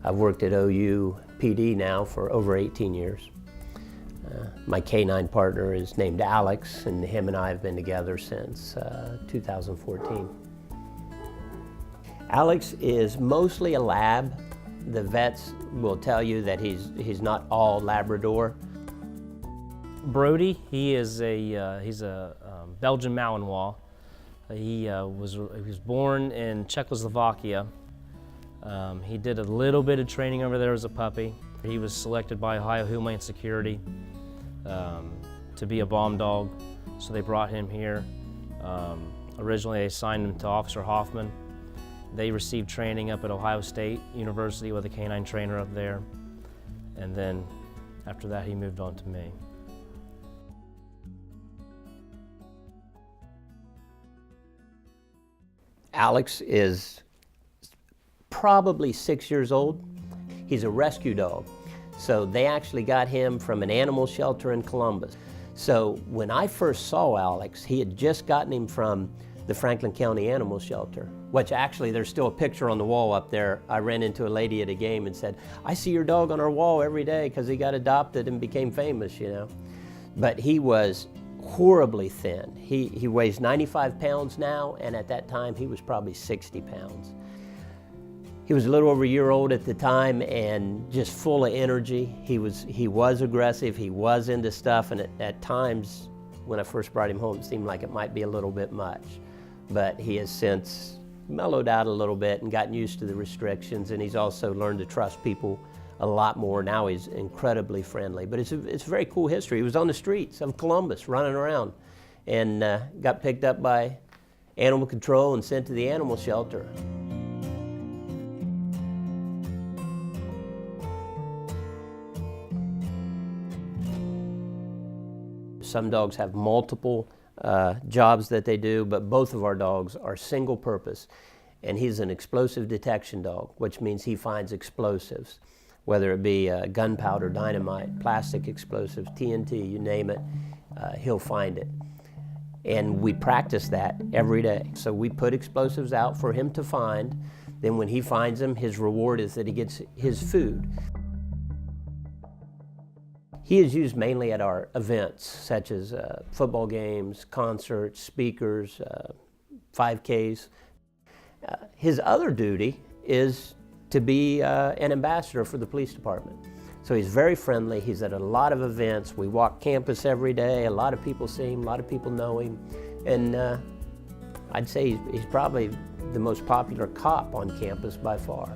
I've worked at OU PD now for over 18 years. My canine partner is named Alex, and him and I have been together since 2014. Alex is mostly a lab. The vets will tell you that he's not all Labrador. Brody, he's a Belgian Malinois. He was born in Czechoslovakia. He did a little bit of training over there as a puppy. He was selected by Ohio Homeland Security to be a bomb dog, so they brought him here. Originally they assigned him to Officer Hoffman. They received training up at Ohio State University with a canine trainer up there, and then after that he moved on to me. Alex is probably 6 years old. He's a rescue dog. So they actually got him from an animal shelter in Columbus. So when I first saw Alex, he had just gotten him from the Franklin County Animal Shelter, which actually there's still a picture on the wall up there. I ran into a lady at a game and said, "I see your dog on our wall every day because he got adopted and became famous, you know." But he was horribly thin. He weighs 95 pounds now, and at that time he was probably 60 pounds. He was a little over a year old at the time and just full of energy. He was aggressive, he was into stuff, and at times when I first brought him home it seemed like it might be a little bit much. But he has since mellowed out a little bit and gotten used to the restrictions, and he's also learned to trust people a lot more. Now he's incredibly friendly. But it's a very cool history. He was on the streets of Columbus running around and got picked up by animal control and sent to the animal shelter. Some dogs have multiple jobs that they do, but both of our dogs are single purpose. And he's an explosive detection dog, which means he finds explosives, whether it be gunpowder, dynamite, plastic explosives, TNT, you name it, he'll find it. And we practice that every day. So we put explosives out for him to find. Then when he finds them, his reward is that he gets his food. He is used mainly at our events, such as football games, concerts, speakers, 5Ks. His other duty is to be an ambassador for the police department. So he's very friendly. He's at a lot of events. We walk campus every day. A lot of people see him, a lot of people know him. And I'd say he's probably the most popular cop on campus by far.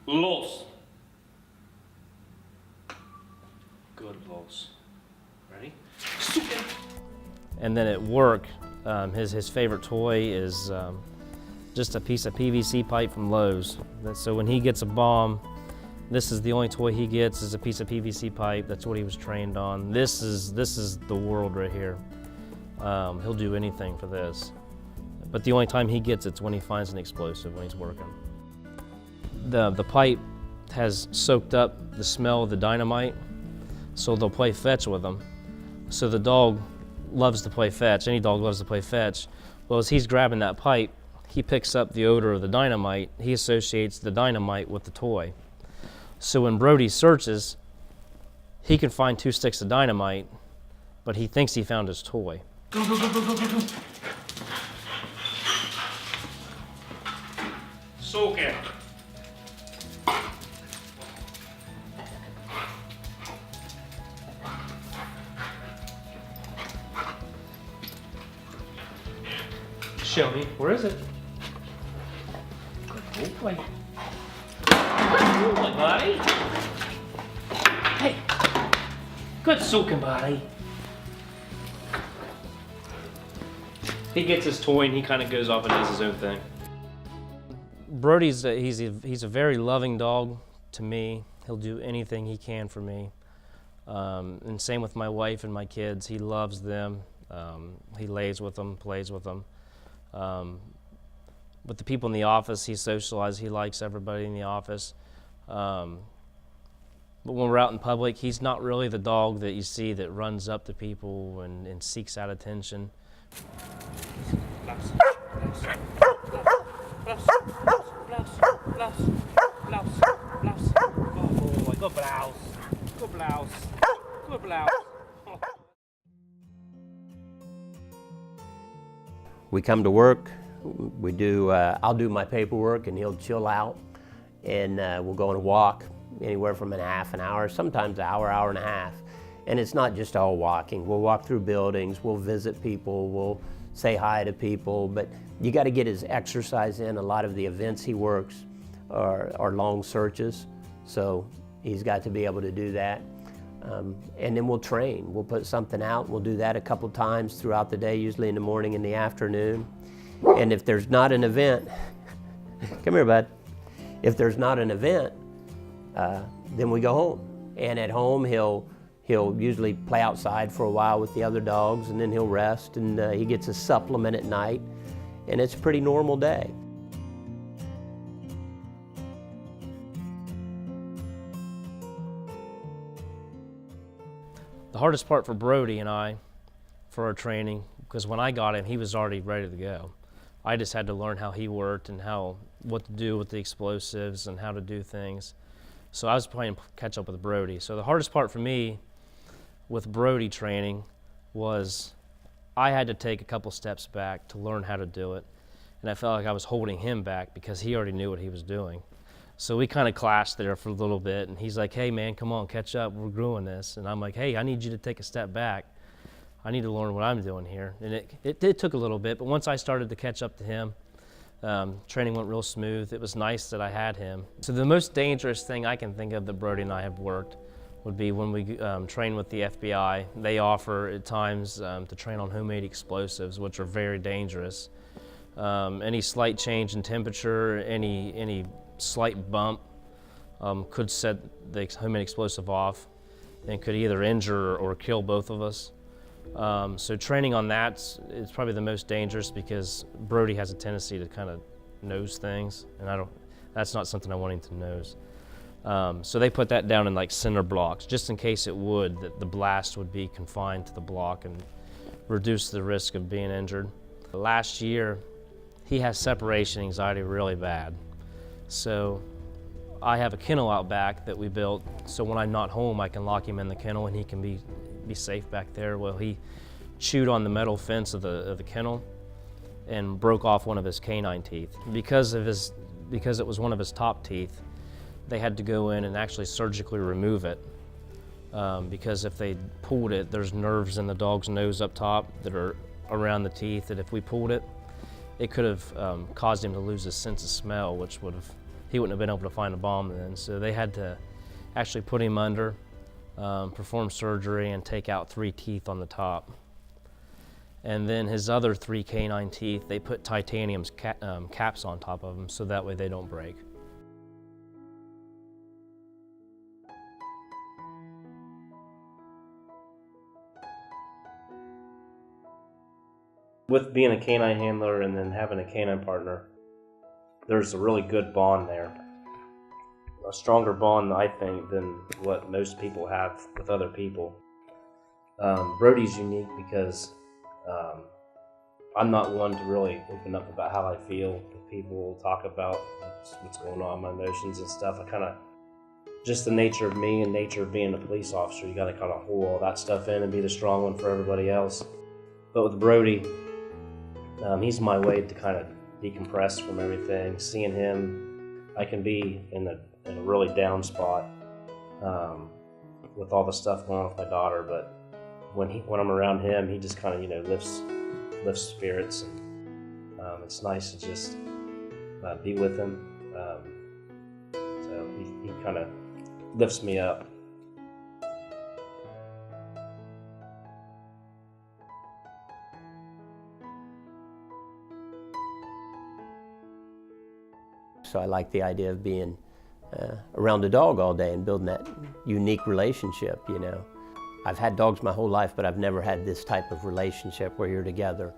Los. Good los. Ready? And then at work, his favorite toy is just a piece of PVC pipe from Lowe's. So when he gets a bomb, this is the only toy he gets is a piece of PVC pipe. That's what he was trained on. This is the world right here. He'll do anything for this. But the only time he gets it's when he finds an explosive when he's working. The pipe has soaked up the smell of the dynamite, so they'll play fetch with them. So the dog loves to play fetch. Any dog loves to play fetch. Well, as he's grabbing that pipe, he picks up the odor of the dynamite. He associates the dynamite with the toy. So when Brody searches, he can find 2 sticks of dynamite, but he thinks he found his toy. Go, go, go, go, go, go, go. Soak it. Show me. Where is it? Good boy. Good boy, buddy. Hey. Good soaking, buddy. He gets his toy and he kind of goes off and does his own thing. Brody's he's a very loving dog to me. He'll do anything he can for me. And same with my wife and my kids. He loves them. He lays with them, plays with them. With the people in the office, he socializes. He likes everybody in the office. But when we're out in public, he's not really the dog that you see that runs up to people and seeks out attention. blouse, blouse, blouse, blouse, blouse, blouse. Oh boy, good blouse, good blouse, good blouse. We come to work, we do, I'll do my paperwork and he'll chill out, and we'll go on a walk anywhere from a half an hour, sometimes an hour, hour and a half. And it's not just all walking. We'll walk through buildings, we'll visit people, we'll say hi to people, but you got to get his exercise in. A lot of the events he works are long searches, so he's got to be able to do that. And then we'll train. We'll put something out. We'll do that a couple times throughout the day, usually in the morning and the afternoon. And if there's not an event, come here, bud. If there's not an event, then we go home. And at home, he'll usually play outside for a while with the other dogs, and then he'll rest, and he gets a supplement at night, and it's a pretty normal day. The hardest part for Brody and I, for our training, because when I got him, he was already ready to go. I just had to learn how he worked and what to do with the explosives and how to do things. So I was playing catch up with Brody. So the hardest part for me with Brody training was I had to take a couple steps back to learn how to do it. And I felt like I was holding him back because he already knew what he was doing. So we kind of clashed there for a little bit, and he's like, hey man, come on, catch up, we're doing this. And I'm like, hey, I need you to take a step back. I need to learn what I'm doing here. And it took a little bit, but once I started to catch up to him, training went real smooth. It was nice that I had him. So the most dangerous thing I can think of that Brody and I have worked would be when we train with the FBI. They offer at times to train on homemade explosives, which are very dangerous. Any slight change in temperature, any slight bump could set the homemade explosive off and could either injure or kill both of us. So training on that is probably the most dangerous because Brody has a tendency to kind of nose things, and that's not something I want him to nose. So they put that down in like center blocks, just in case that the blast would be confined to the block and reduce the risk of being injured. Last year, he has separation anxiety really bad. So I have a kennel out back that we built, so when I'm not home, I can lock him in the kennel and he can be safe back there. Well, he chewed on the metal fence of the kennel and broke off one of his canine teeth. Because it was one of his top teeth, they had to go in and actually surgically remove it, because if they pulled it, there's nerves in the dog's nose up top that are around the teeth, that if we pulled it, it could have caused him to lose his sense of smell, which he wouldn't have been able to find a bomb then. So they had to actually put him under, perform surgery, and take out 3 teeth on the top. And then his other 3 canine teeth, they put titanium caps on top of them so that way they don't break. With being a canine handler and then having a canine partner, there's a really good bond there. A stronger bond, I think, than what most people have with other people. Brody's unique because I'm not one to really open up about how I feel. People talk about what's going on, my emotions and stuff. Just the nature of me and nature of being a police officer, you gotta kind of hold all that stuff in and be the strong one for everybody else. But with Brody, he's my way to kind of decompress from everything. Seeing him, I can be in a really down spot with all the stuff going on with my daughter, but when I'm around him, he just kind of lifts spirits, and it's nice to just be with him. So he kind of lifts me up. So I like the idea of being around a dog all day and building that unique relationship, I've had dogs my whole life, but I've never had this type of relationship where you're together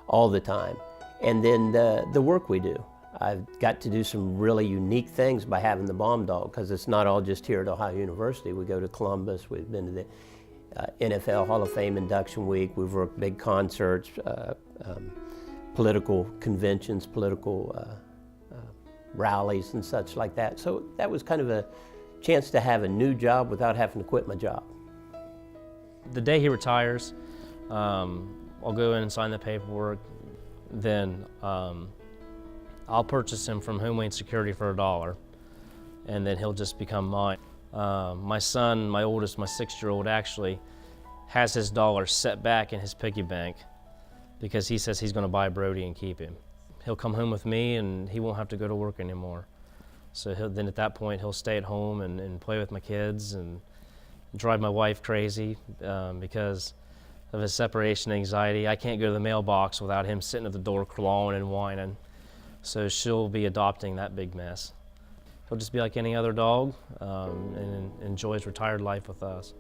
all the time. And then the work we do. I've got to do some really unique things by having the bomb dog, because it's not all just here at Ohio University. We go to Columbus, we've been to the NFL Hall of Fame induction week, we've worked big concerts, political conventions, political rallies and such like that. So that was kind of a chance to have a new job without having to quit my job. The day he retires, I'll go in and sign the paperwork. Then I'll purchase him from Homeland Security for $1, and then he'll just become mine. My son, my oldest, my 6-year-old, actually has his dollar set back in his piggy bank because he says he's going to buy Brody and keep him. He'll come home with me and he won't have to go to work anymore. So then at that point he'll stay at home and play with my kids and drive my wife crazy because of his separation anxiety. I can't go to the mailbox without him sitting at the door clawing and whining. So she'll be adopting that big mess. He'll just be like any other dog and enjoy his retired life with us.